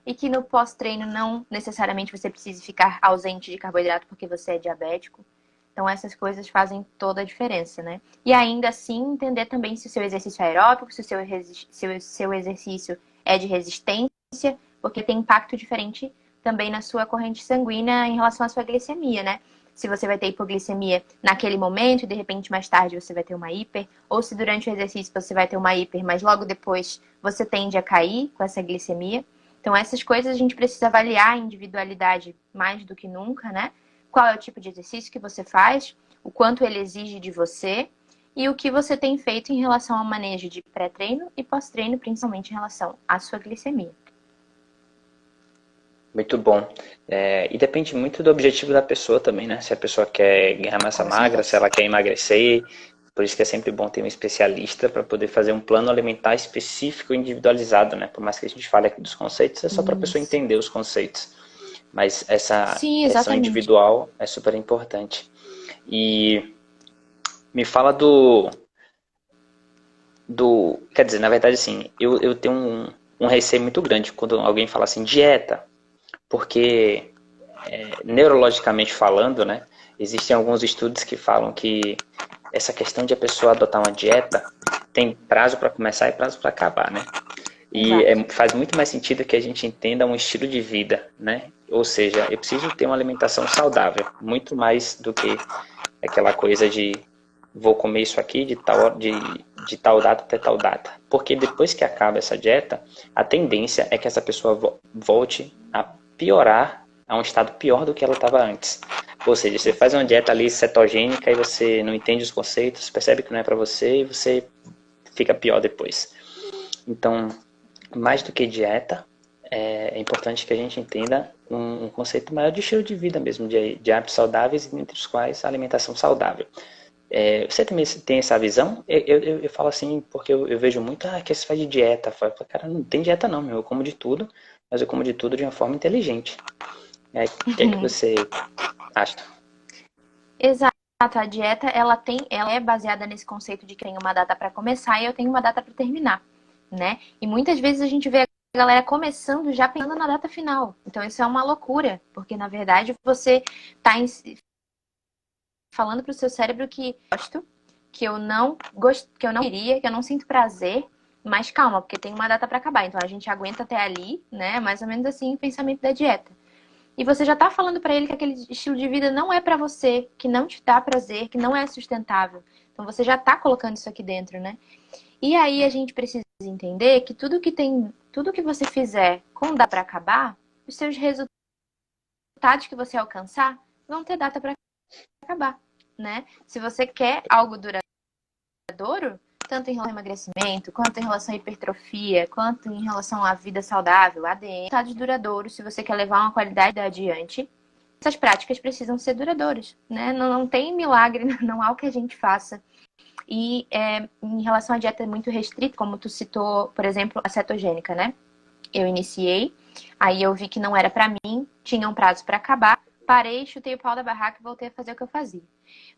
e que no pós-treino não necessariamente você precisa ficar ausente de carboidrato porque você é diabético. Então essas coisas fazem toda a diferença, né? E ainda assim entender também se o seu exercício é aeróbico, se o seu exercício é de resistência, porque tem impacto diferente também na sua corrente sanguínea em relação à sua glicemia, né? Se você vai ter hipoglicemia naquele momento e de repente mais tarde você vai ter uma hiper, ou se durante o exercício você vai ter uma hiper, mas logo depois você tende a cair com essa glicemia. Então essas coisas a gente precisa avaliar a individualidade mais do que nunca, né? Qual é o tipo de exercício que você faz, o quanto ele exige de você e o que você tem feito em relação ao manejo de pré-treino e pós-treino, principalmente em relação à sua glicemia. Muito bom. E depende muito do objetivo da pessoa também, né? Se a pessoa quer ganhar massa magra, se ela quer emagrecer. Por isso que é sempre bom ter um especialista para poder fazer um plano alimentar específico e individualizado, né? Por mais que a gente fale aqui dos conceitos, é só para a pessoa entender os conceitos. Mas essa questão individual é super importante. E me fala quer dizer, na verdade, assim, eu tenho um receio muito grande quando alguém fala assim, dieta, porque neurologicamente falando, né, existem alguns estudos que falam que essa questão de a pessoa adotar uma dieta tem prazo para começar e prazo para acabar, né? E faz muito mais sentido que a gente entenda um estilo de vida, né? Ou seja, eu preciso ter uma alimentação saudável, muito mais do que aquela coisa de vou comer isso aqui de tal data até tal data. Porque depois que acaba essa dieta, a tendência é que essa pessoa volte a piorar, a um estado pior do que ela estava antes. Ou seja, você faz uma dieta ali cetogênica e você não entende os conceitos, percebe que não é para você e você fica pior depois. Então, mais do que dieta, é importante que a gente entenda um conceito maior de estilo de vida mesmo, de hábitos saudáveis, entre os quais a alimentação saudável. Você também tem essa visão? Eu falo assim, porque eu vejo muito, que você faz de dieta. Eu falo, cara, não tem dieta não, meu. Eu como de tudo, mas eu como de tudo de uma forma inteligente. O que é que você acha? Exato. A dieta, ela é baseada nesse conceito de que tem uma data para começar e eu tenho uma data para terminar, né? E muitas vezes a gente vê a galera começando já pensando na data final. Então isso é uma loucura, porque na verdade você está falando para o seu cérebro que gosto, que eu não queria, que eu não sinto prazer, mas calma, porque tem uma data para acabar. Então a gente aguenta até ali, né? Mais ou menos assim o pensamento da dieta. E você já tá falando para ele que aquele estilo de vida não é para você, que não te dá prazer, que não é sustentável. Então você já tá colocando isso aqui dentro, né? E aí a gente precisa entender que tudo que tem tudo que você fizer com data para acabar, os seus resultados que você alcançar vão ter data para acabar, né? Se você quer algo duradouro, tanto em relação ao emagrecimento, quanto em relação à hipertrofia, quanto em relação à vida saudável, ADN, resultados duradouros, se você quer levar uma qualidade adiante, essas práticas precisam ser duradouras, né? Não tem milagre, não há o que a gente faça. E em relação à dieta muito restrita, como tu citou, por exemplo, a cetogênica, né? Eu iniciei, aí eu vi que não era pra mim, tinha um prazo pra acabar, parei, chutei o pau da barraca e voltei a fazer o que eu fazia.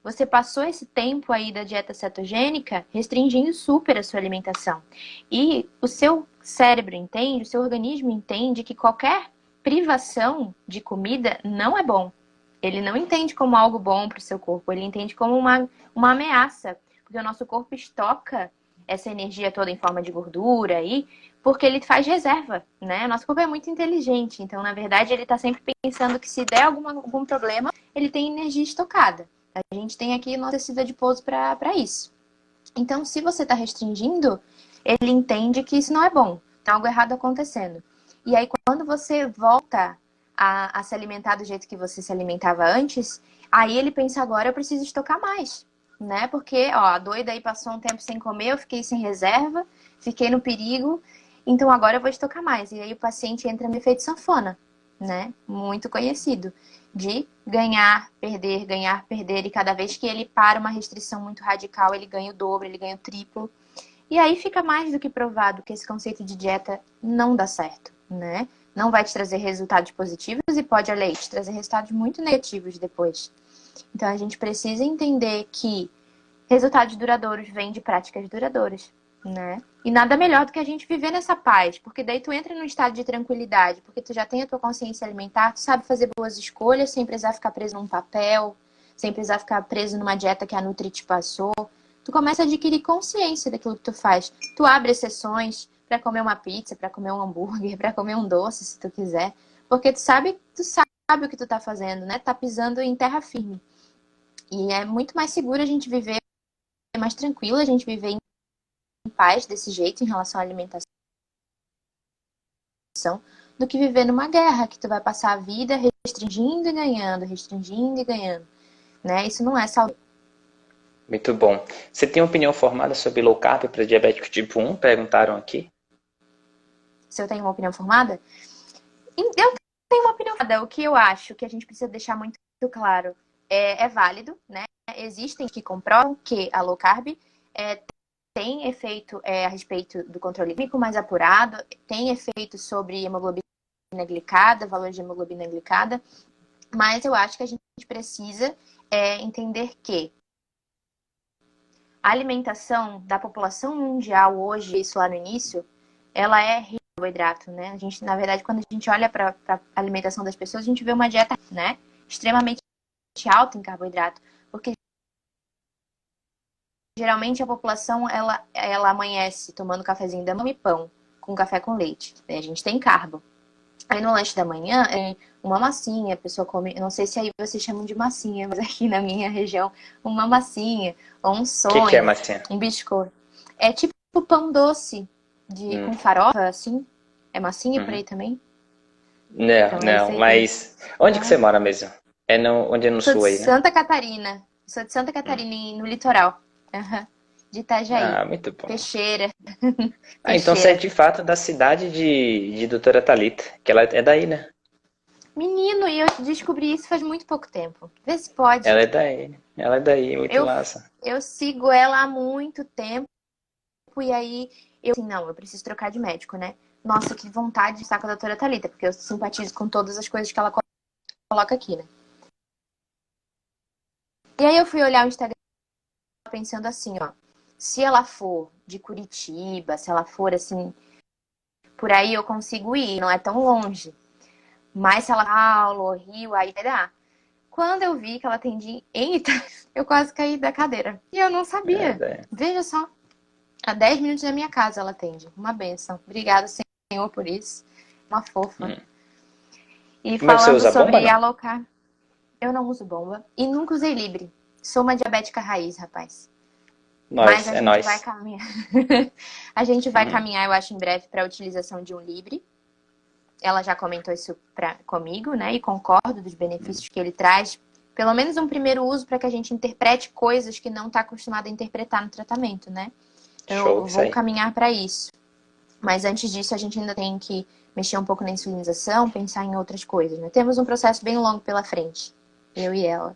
Você passou esse tempo aí da dieta cetogênica restringindo super a sua alimentação. E o seu cérebro entende, o seu organismo entende que qualquer privação de comida não é bom. Ele não entende como algo bom para o seu corpo, ele entende como uma ameaça, porque o nosso corpo estoca essa energia toda em forma de gordura aí, porque ele faz reserva, né? Nosso corpo é muito inteligente, então, na verdade, ele está sempre pensando que se der algum problema, ele tem energia estocada. A gente tem aqui nosso tecido adiposo para isso. Então, se você está restringindo, ele entende que isso não é bom, tem algo errado acontecendo. E aí, quando você volta a se alimentar do jeito que você se alimentava antes, aí ele pensa, agora eu preciso estocar mais, né? Porque, ó, a doida aí passou um tempo sem comer, eu fiquei sem reserva, fiquei no perigo, então agora eu vou estocar mais. E aí o paciente entra no efeito sanfona, né? Muito conhecido. De ganhar, perder, e cada vez que ele para uma restrição muito radical, ele ganha o dobro, ele ganha o triplo. E aí fica mais do que provado que esse conceito de dieta não dá certo, né? Não vai te trazer resultados positivos e pode, a leite, trazer resultados muito negativos depois. Então a gente precisa entender que resultados duradouros vêm de práticas duradouras, né? E nada melhor do que a gente viver nessa paz, porque daí tu entra num estado de tranquilidade, porque tu já tem a tua consciência alimentar, tu sabe fazer boas escolhas sem precisar ficar preso num papel, sem precisar ficar preso numa dieta que a Nutri te passou. Tu começa a adquirir consciência daquilo que tu faz. Tu abre exceções para comer uma pizza, para comer um hambúrguer, para comer um doce, se tu quiser, porque tu sabe o que tu tá fazendo, né? Tá pisando em terra firme. E é muito mais seguro a gente viver, é mais tranquilo a gente viver em paz desse jeito em relação à alimentação, do que viver numa guerra, que tu vai passar a vida restringindo e ganhando, né? Isso não é saudável. Muito bom. Você tem uma opinião formada sobre low carb para diabético tipo 1? Perguntaram aqui. Se eu tenho uma opinião formada? Eu tenho uma opinião formada. O que eu acho que a gente precisa deixar muito claro é válido, né? Existem que comprovam que a low carb tem efeito a respeito do controle glicêmico mais apurado, tem efeito sobre hemoglobina glicada, valor de hemoglobina glicada, mas eu acho que a gente precisa entender que a alimentação da população mundial hoje, isso lá no início, ela é rica em carboidrato, né? A gente, na verdade, quando a gente olha para a alimentação das pessoas, a gente vê uma dieta, né, extremamente alta em carboidrato, porque geralmente a população ela amanhece tomando cafezinho da manhã e pão com café com leite. A gente tem carbo. Aí no lanche da manhã é uma massinha, a pessoa come, não sei se aí vocês chamam de massinha, mas aqui na minha região, uma massinha, ou um sonho, Que é massinha? um biscoito. É tipo pão doce com farofa, assim. É massinha por aí também? Não, Então, não, mas onde que você mora mesmo? Onde é no Sou sul de aí, né? Santa Catarina. Sou de Santa Catarina, no litoral. De Itajaí. Ah, muito bom. Peixeira. Ah, então você é de fato da cidade de Doutora Thalita, que ela é daí, né? Menino, e eu descobri isso faz muito pouco tempo. Vê se pode. Ela é daí, muito massa. Eu sigo ela há muito tempo e aí eu assim, não, eu preciso trocar de médico, né? Nossa, que vontade de estar com a doutora Thalita, porque eu simpatizo com todas as coisas que ela coloca aqui, né? E aí eu fui olhar o Instagram pensando assim, ó, se ela for de Curitiba, se ela for assim, por aí eu consigo ir, não é tão longe. Mas se ela Paulo, Rio, aí vai dar. Quando eu vi que ela atendia em Ita, eu quase caí da cadeira. E eu não sabia. Veja só. A 10 minutos da minha casa ela atende. Uma benção. Obrigada, Senhor, por isso. Uma fofa. E Mas você falando usa sobre bomba, não? alocar. Eu não uso bomba. E nunca usei Libre. Sou uma diabética raiz, rapaz. Mas a É gente vai nóis. caminhar. A gente vai Uhum. caminhar, eu acho, em breve para a utilização de um Libre. Ela já comentou isso comigo, né? E concordo dos benefícios que ele traz. Pelo menos um primeiro uso para que a gente interprete coisas que não está acostumado a interpretar no tratamento, né? Então, Show, eu isso vou aí. caminhar para isso. Mas antes disso, a gente ainda tem que mexer um pouco na insulinização, pensar em outras coisas, né? Temos um processo bem longo pela frente, eu e ela.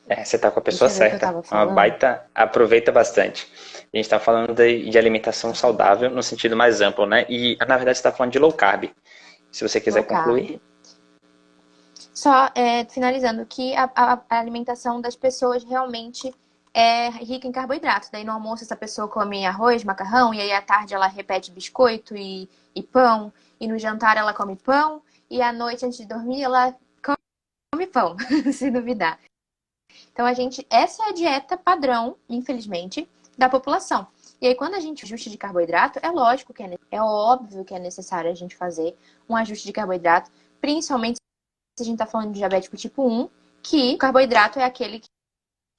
Você tá com a Deixa pessoa eu ver o que eu certa. tava Uma falando. baita, aproveita bastante. A gente tá falando de alimentação saudável no sentido mais amplo, né? E, na verdade, você tá falando de low carb. Se você quiser Low concluir. carb. Só finalizando que a alimentação das pessoas realmente é rica em carboidrato. Daí no almoço essa pessoa come arroz, macarrão, e aí à tarde ela repete biscoito e pão. E no jantar ela come pão, e à noite antes de dormir ela come pão, se duvidar. Então essa é a dieta padrão, infelizmente, da população. E aí quando a gente ajuste de carboidrato, é lógico que é óbvio que é necessário a gente fazer um ajuste de carboidrato, principalmente se a gente está falando de diabético tipo 1, que o carboidrato é aquele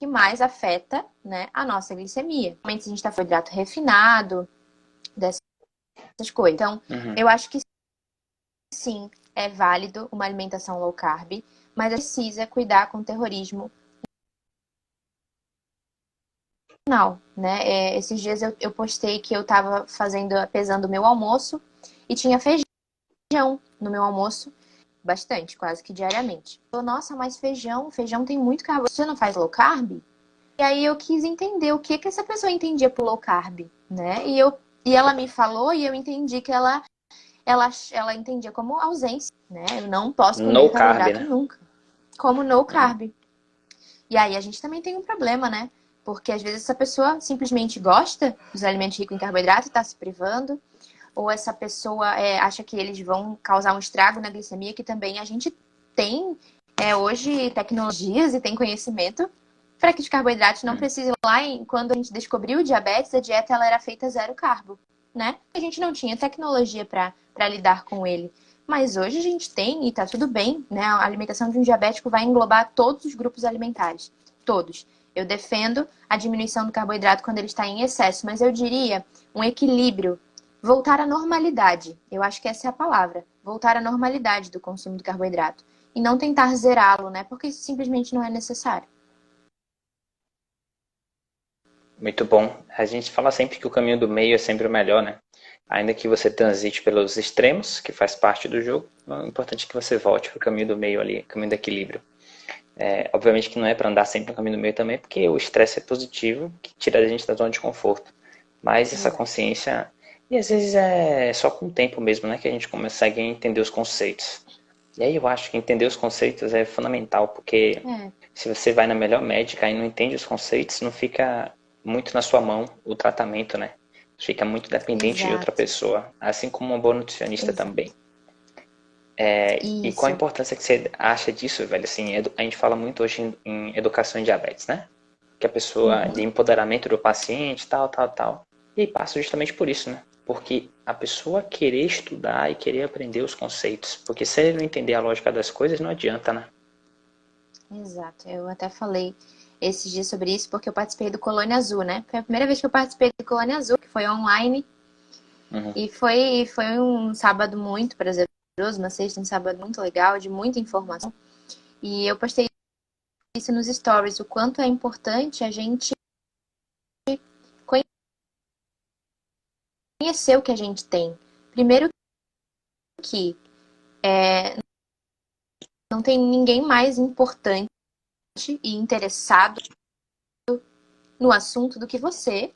que mais afeta, né, a nossa glicemia. Principalmente se a gente está falando de carboidrato refinado, dessas coisas. Então, Uhum. eu acho que sim, é válido uma alimentação low carb, mas precisa cuidar com o terrorismo não, né? Esses dias eu postei que eu tava pesando o meu almoço e tinha feijão no meu almoço, bastante, quase que diariamente. Eu, nossa, mas feijão tem muito carboidrato. Você não faz low carb? E aí eu quis entender o que que essa pessoa entendia por low carb, né? E ela me falou e eu entendi que ela entendia como ausência, né? Eu não posso No comer carb, carboidrato né? nunca. Como no Uhum. carb. E aí a gente também tem um problema, né? Porque às vezes essa pessoa simplesmente gosta dos alimentos ricos em carboidrato e está se privando, ou essa pessoa acha que eles vão causar um estrago na glicemia, que também a gente tem hoje tecnologias e tem conhecimento para que os carboidratos não Uhum. precisem lá. Quando a gente descobriu o diabetes, a dieta ela era feita zero carbo, né? A gente não tinha tecnologia para lidar com ele. Mas hoje a gente tem e tá tudo bem, né? A alimentação de um diabético vai englobar todos os grupos alimentares. Todos. Eu defendo a diminuição do carboidrato quando ele está em excesso, mas eu diria um equilíbrio. Voltar à normalidade. Eu acho que essa é a palavra. Voltar à normalidade do consumo do carboidrato. E não tentar zerá-lo, né? Porque isso simplesmente não é necessário. Muito bom. A gente fala sempre que o caminho do meio é sempre o melhor, né? Ainda que você transite pelos extremos, que faz parte do jogo, o importante é que você volte para o caminho do meio ali, caminho do equilíbrio. Obviamente que não é para andar sempre no caminho do meio também, porque o estresse é positivo, que tira a gente da zona de conforto. Mas essa Exato. consciência, e às vezes é só com o tempo mesmo, né, que a gente consegue entender os conceitos. E aí eu acho que entender os conceitos é fundamental, porque É, se você vai na melhor médica e não entende os conceitos, não fica muito na sua mão o tratamento, né? Fica muito dependente de outra exato. pessoa, assim como uma boa nutricionista também. Exato. E qual a Isso. importância que você acha disso, velho? Assim, a gente fala muito hoje em educação em diabetes, né? Que a pessoa, de Uhum. empoderamento do paciente, tal, tal, tal. E passa justamente por isso, né? Porque a pessoa querer estudar e querer aprender os conceitos. Porque se ele não entender a lógica das coisas, não adianta, né? Exato. Eu até falei esses dias sobre isso porque eu participei do Colônia Azul, né? Foi a primeira vez que eu participei do Colônia Azul, que foi online. Uhum. E foi um sábado muito prazeroso, uma sexta, um sábado muito legal, de muita informação. E eu postei isso nos stories, o quanto é importante a gente conhecer o que a gente tem. Primeiro que não tem ninguém mais importante e interessado no assunto do que você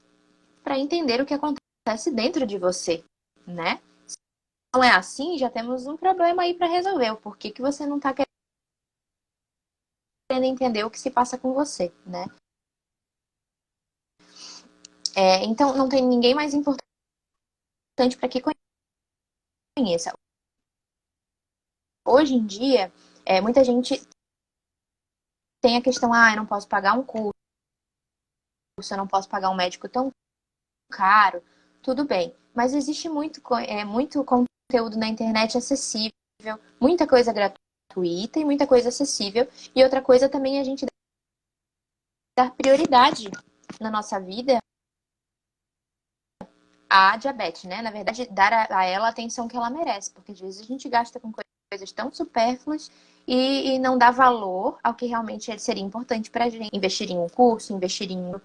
para entender o que acontece dentro de você, né? Se não é assim, já temos um problema aí para resolver. O porquê que você não está querendo entender o que se passa com você, né? Então, não tem ninguém mais importante para que conheça. Hoje em dia, muita gente tem a questão, eu não posso pagar um curso, eu não posso pagar um médico tão caro, tudo bem. Mas existe muito conteúdo na internet acessível, muita coisa gratuita e muita coisa acessível. E outra coisa também a gente dar prioridade na nossa vida à diabetes, né? Na verdade, dar a ela a atenção que ela merece, porque às vezes a gente gasta com coisas tão supérfluas e não dá valor ao que realmente seria importante pra gente. Investir em um curso, investir em um...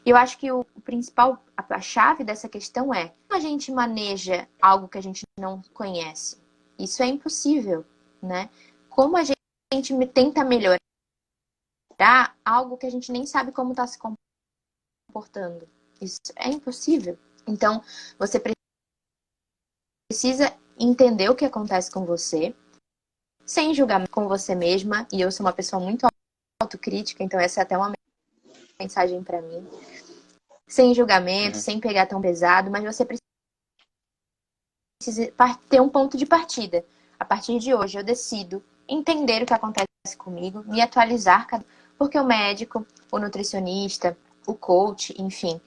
Eu acho que o principal, a chave dessa questão é como a gente maneja algo que a gente não conhece. Isso é impossível, né? Como a gente tenta melhorar algo que a gente nem sabe como está se comportando. Isso é impossível. Então, você precisa entender o que acontece com você, sem julgamento com você mesma. E eu sou uma pessoa muito autocrítica, então essa é até uma mensagem para mim. Sem julgamento, sem pegar tão pesado, mas você precisa ter um ponto de partida. A partir de hoje, eu decido entender o que acontece comigo, me atualizar, porque o médico, o nutricionista, o coach, enfim,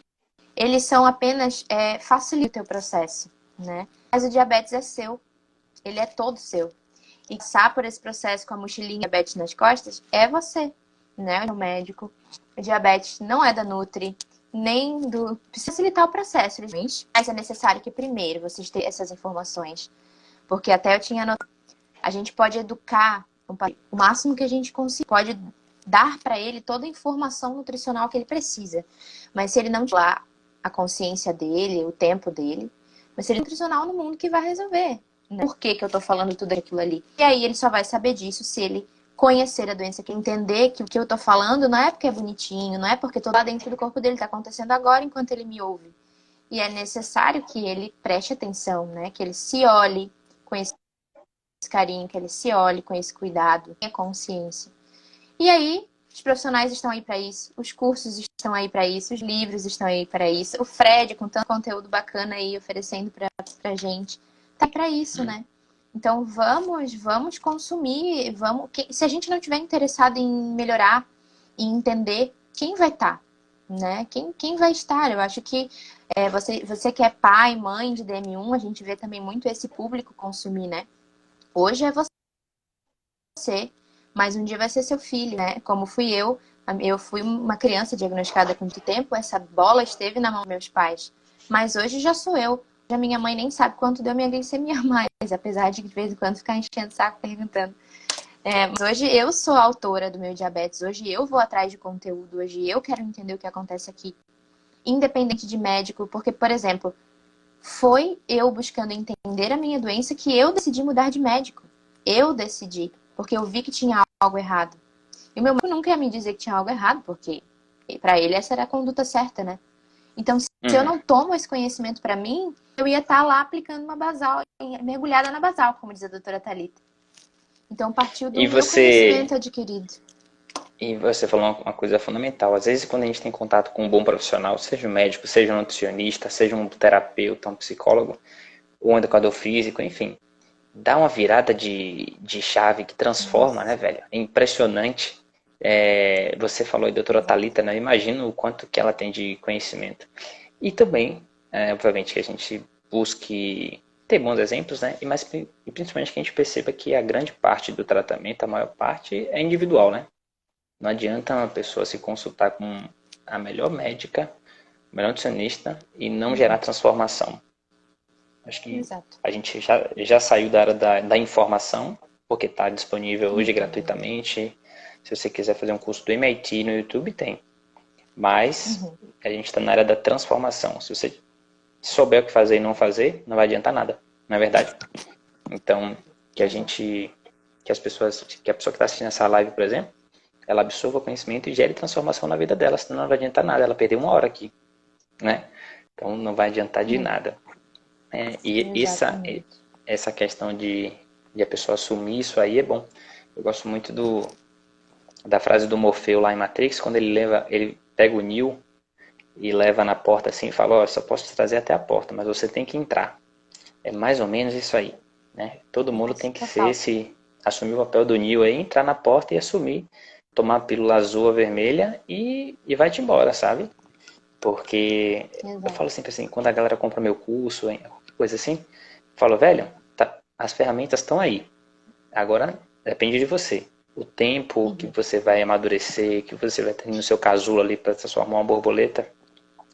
eles são apenas facilitam o teu processo, né? Mas o diabetes é seu, ele é todo seu. E passar por esse processo com a mochilinha diabetes nas costas é você, né? O médico. O diabetes não é da Nutri, nem do... Precisa facilitar o processo, mas é necessário que primeiro vocês tenham essas informações. Porque até eu tinha notado, a gente pode educar o máximo que a gente conseguir, pode dar para ele toda a informação nutricional que ele precisa. Mas se ele não tiver a consciência dele, o tempo dele, vai ser nutricional no mundo que vai resolver. Né? Por que eu tô falando tudo aquilo ali? E aí ele só vai saber disso se ele conhecer a doença, que entender que o que eu tô falando não é porque é bonitinho, não é porque tô lá dentro do corpo dele, tá acontecendo agora enquanto ele me ouve. E é necessário que ele preste atenção, né? Que ele se olhe com esse carinho, que ele se olhe com esse cuidado, tenha consciência. E aí, os profissionais estão aí para isso, os cursos estão aí para isso, os livros estão aí para isso, o Fred com tanto conteúdo bacana aí oferecendo pra gente, tá para isso, né? Então vamos consumir, se a gente não tiver interessado em melhorar, em entender, quem vai estar, né? Quem vai estar? Eu acho que você que é pai, mãe de DM1, a gente vê também muito esse público consumir, né? Hoje é você, mas um dia vai ser seu filho, né? Como fui eu. Eu fui uma criança diagnosticada com muito tempo, essa bola esteve na mão dos meus pais. Mas hoje já sou eu. A minha mãe nem sabe quanto deu minha glicemia mais, apesar de vez em quando ficar enchendo o saco perguntando. Mas hoje eu sou a autora do meu diabetes, hoje eu vou atrás de conteúdo, hoje eu quero entender o que acontece aqui. Independente de médico, porque, por exemplo, foi eu buscando entender a minha doença que eu decidi mudar de médico. Eu decidi, porque eu vi que tinha algo errado. E o meu médico nunca ia me dizer que tinha algo errado, porque para ele essa era a conduta certa, né? Então, se eu não tomo esse conhecimento para mim, eu ia estar lá aplicando uma basal, mergulhada na basal, como diz a doutora Thalita. Então, partiu do meu conhecimento adquirido. E você falou uma coisa fundamental. Às vezes, quando a gente tem contato com um bom profissional, seja um médico, seja um nutricionista, seja um terapeuta, um psicólogo, ou um educador físico, enfim, dá uma virada de chave que transforma, né, velho? É impressionante. Você falou aí, doutora Thalita, né? Eu imagino o quanto que ela tem de conhecimento. E também, obviamente, que a gente busque ter bons exemplos, né? E principalmente que a gente perceba que a grande parte do tratamento, a maior parte, é individual, né? Não adianta uma pessoa se consultar com a melhor médica, o melhor nutricionista e não gerar transformação. Acho que a gente já saiu da área da informação, porque está disponível hoje gratuitamente. Se você quiser fazer um curso do MIT no YouTube, tem. Mas a gente está na área da transformação. Se você souber o que fazer e não fazer, não vai adiantar nada, não é verdade? Então, que a pessoa que está assistindo essa live, por exemplo, ela absorva o conhecimento e gere transformação na vida dela, senão não vai adiantar nada. Ela perdeu 1 hora aqui, né? Então não vai adiantar de nada. E essa questão de a pessoa assumir isso aí é bom. Eu gosto muito da frase do Morfeu lá em Matrix, quando ele pega o Neo e leva na porta assim e fala, ó, só posso te trazer até a porta, mas você tem que entrar. É mais ou menos isso aí, né? Todo mundo tem que assumir o papel do Neo aí, entrar na porta e assumir, tomar a pílula azul ou vermelha e vai-te embora, sabe? Porque eu falo sempre assim, quando a galera compra meu curso, coisa assim, eu falo, velho, as ferramentas estão aí. Agora depende de você. o tempo que você vai amadurecer, que você vai ter no seu casulo ali para transformar uma borboleta,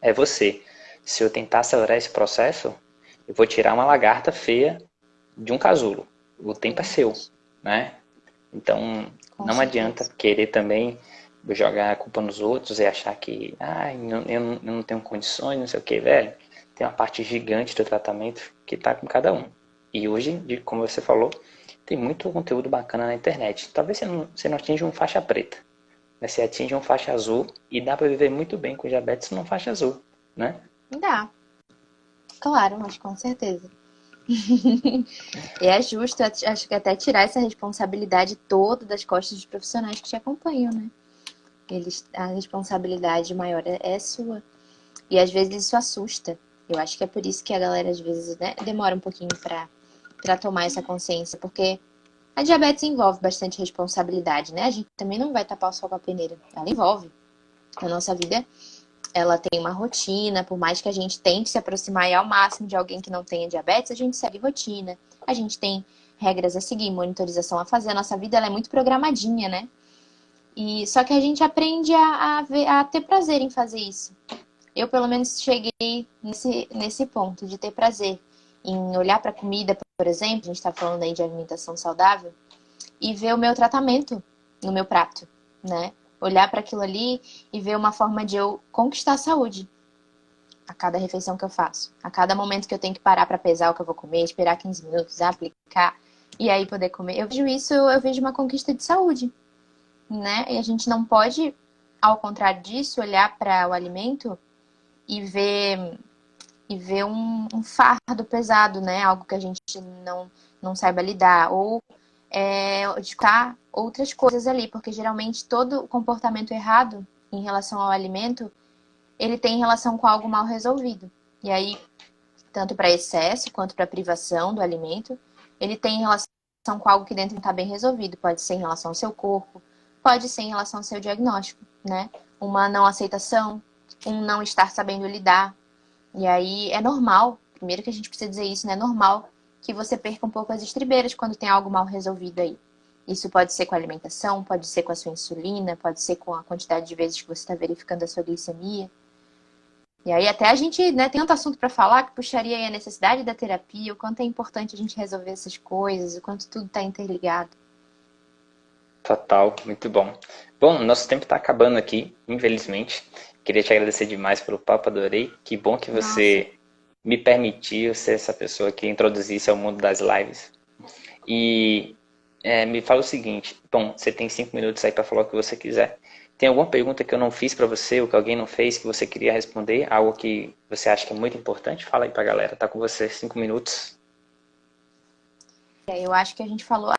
é você. Se eu tentar acelerar esse processo, eu vou tirar uma lagarta feia de um casulo. O tempo é seu, né? Então, Com não adianta certeza. querer também jogar a culpa nos outros e achar que eu não tenho condições, não sei o que, velho. Tem uma parte gigante do tratamento que está com cada um. E hoje, como você falou, tem muito conteúdo bacana na internet. Talvez você não atinja um faixa preta, mas você atinge um faixa azul e dá para viver muito bem com diabetes numa faixa azul, né? Dá, claro, mas com certeza. E é justo, acho que até tirar essa responsabilidade toda das costas dos profissionais que te acompanham, né? A responsabilidade maior é sua. E às vezes isso assusta. Eu acho que é por isso que a galera às vezes, né, demora um pouquinho pra tomar essa consciência, porque a diabetes envolve bastante responsabilidade, né? A gente também não vai tapar o sol com a peneira. Ela envolve. A nossa vida, ela tem uma rotina, por mais que a gente tente se aproximar ao máximo de alguém que não tenha diabetes, a gente segue rotina. A gente tem regras a seguir, monitorização a fazer. A nossa vida, ela é muito programadinha, né? E só que a gente aprende a ter prazer em fazer isso. Eu, pelo menos, cheguei nesse ponto de ter prazer em olhar para a comida, por exemplo, a gente está falando aí de alimentação saudável, e ver o meu tratamento no meu prato, né? Olhar para aquilo ali e ver uma forma de eu conquistar a saúde a cada refeição que eu faço, a cada momento que eu tenho que parar para pesar o que eu vou comer, esperar 15 minutos, aplicar e aí poder comer. Eu vejo isso, eu vejo uma conquista de saúde, né? E a gente não pode, ao contrário disso, olhar para o alimento e ver um fardo pesado, né? Algo que a gente não saiba lidar. Ou de colocar outras coisas ali, porque geralmente todo comportamento errado em relação ao alimento, ele tem relação com algo mal resolvido. E aí, tanto para excesso quanto para privação do alimento, ele tem relação com algo que dentro não está bem resolvido. Pode ser em relação ao seu corpo, pode ser em relação ao seu diagnóstico, né? Uma não aceitação, um não estar sabendo lidar. E aí é normal, primeiro que a gente precisa dizer isso, né? É normal que você perca um pouco as estribeiras quando tem algo mal resolvido aí. Isso pode ser com a alimentação, pode ser com a sua insulina, pode ser com a quantidade de vezes que você está verificando a sua glicemia. E aí até a gente, né, tem tanto assunto para falar que puxaria aí a necessidade da terapia, o quanto é importante a gente resolver essas coisas, o quanto tudo está interligado. Total, muito bom. Bom, nosso tempo está acabando aqui, infelizmente. Queria te agradecer demais pelo papo, adorei. Que bom que Nossa, você me permitiu ser essa pessoa que introduzisse ao mundo das lives. E me fala o seguinte, bom, você tem 5 minutos aí para falar o que você quiser. Tem alguma pergunta que eu não fiz para você, ou que alguém não fez, que você queria responder? Algo que você acha que é muito importante? Fala aí para a galera, tá com você 5 minutos. eu acho que a gente falou,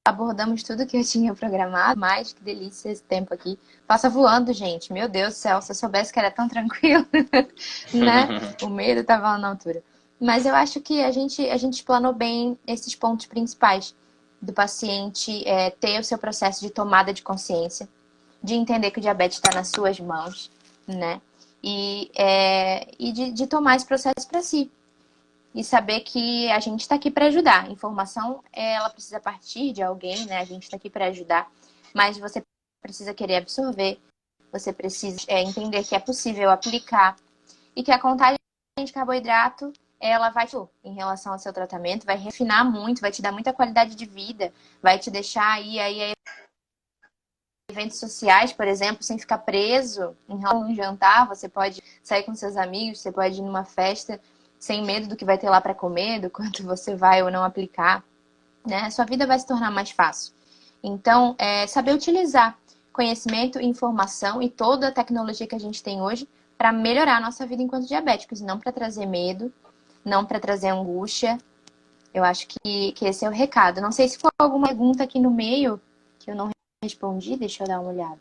abordamos tudo que eu tinha programado, mas que delícia esse tempo aqui. Passa voando, gente. Meu Deus do céu, se eu soubesse que era tão tranquilo, né? O medo estava lá na altura. Mas eu acho que a gente explanou bem esses pontos principais do paciente ter o seu processo de tomada de consciência, de entender que o diabetes está nas suas mãos, né? E de tomar esse processo para si. E saber que a gente está aqui para ajudar. A informação, ela precisa partir de alguém, né? A gente está aqui para ajudar, mas você precisa querer absorver, você precisa entender que é possível aplicar e que a contagem de carboidrato, ela vai em relação ao seu tratamento, vai refinar muito, vai te dar muita qualidade de vida, vai te deixar aí eventos sociais, por exemplo, sem ficar preso em relação a um jantar, você pode sair com seus amigos, você pode ir numa festa sem medo do que vai ter lá para comer, do quanto você vai ou não aplicar, né? Sua vida vai se tornar mais fácil. Então, saber utilizar conhecimento, informação e toda a tecnologia que a gente tem hoje para melhorar a nossa vida enquanto diabéticos, e não para trazer medo, não para trazer angústia. Eu acho que esse é o recado. Não sei se ficou alguma pergunta aqui no meio que eu não respondi, deixa eu dar uma olhada.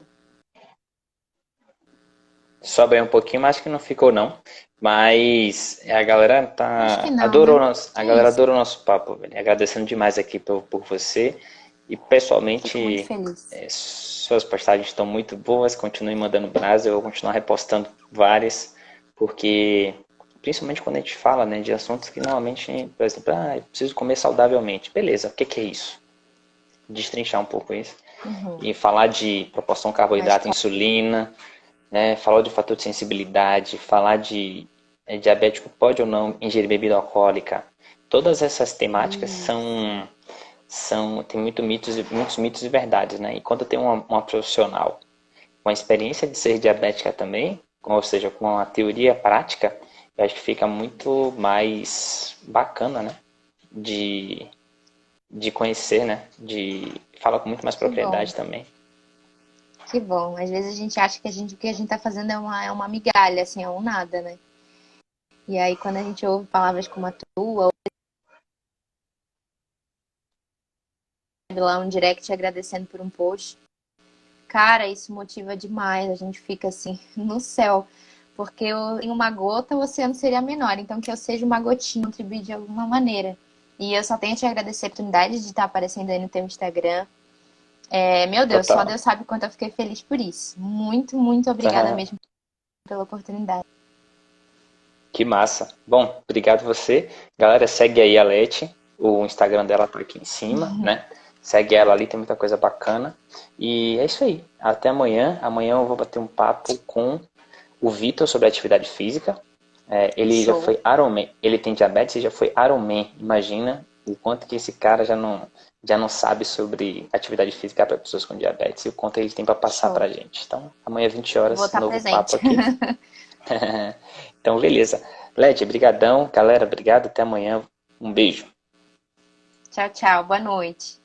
Sobe aí um pouquinho, mas acho que não ficou não. Mas a galera Acho que não, né? a É galera isso. adorou o nosso papo, velho. Agradecendo demais aqui por você. E Fico muito pessoalmente, feliz. suas postagens estão muito boas. Continue mandando brasa, eu vou continuar repostando várias, porque principalmente quando a gente fala, né, de assuntos que normalmente, por exemplo, eu preciso comer saudavelmente. Beleza, o que é isso? Destrinchar um pouco isso. Uhum. E falar de proporção carboidrato, insulina, né? Falar de fator de sensibilidade, falar de diabético pode ou não ingerir bebida alcoólica. Todas essas temáticas tem muitos mitos e verdades, né? E quando tem uma profissional com a experiência de ser diabética também, ou seja, com a teoria prática, eu acho que fica muito mais bacana, né? De conhecer, né? Fala com muito mais Que bom, propriedade também. que bom. Às vezes a gente acha que o que a gente tá fazendo é uma migalha, assim, é um nada, né? E aí quando a gente ouve palavras como a tua, ou lá um direct agradecendo por um post, cara, isso motiva demais. A gente fica assim, no céu. Porque em uma gota o oceano seria menor. Então que eu seja uma gotinha, contribuir de alguma maneira. E eu só tenho a te agradecer a oportunidade de estar aparecendo aí no teu Instagram. Meu Deus, só Total. Deus sabe o quanto eu fiquei feliz por isso. Muito, muito obrigada mesmo pela oportunidade. Que massa. Bom, obrigado você. Galera, segue aí a Leti. O Instagram dela tá aqui em cima, né? Segue ela ali, tem muita coisa bacana. E é isso aí. Até amanhã. Amanhã eu vou bater um papo com o Vitor sobre atividade física. Ele já Show. foi Ironman. Ele tem diabetes e já foi Ironman. Imagina o quanto que esse cara já não sabe sobre atividade física para pessoas com diabetes e o quanto ele tem para passar Show. pra gente. Então, amanhã 20 Vou horas, estar novo papo presente. aqui. Então, beleza. Led, brigadão. Galera, obrigado. Até amanhã. Um beijo. Tchau, tchau. Boa noite.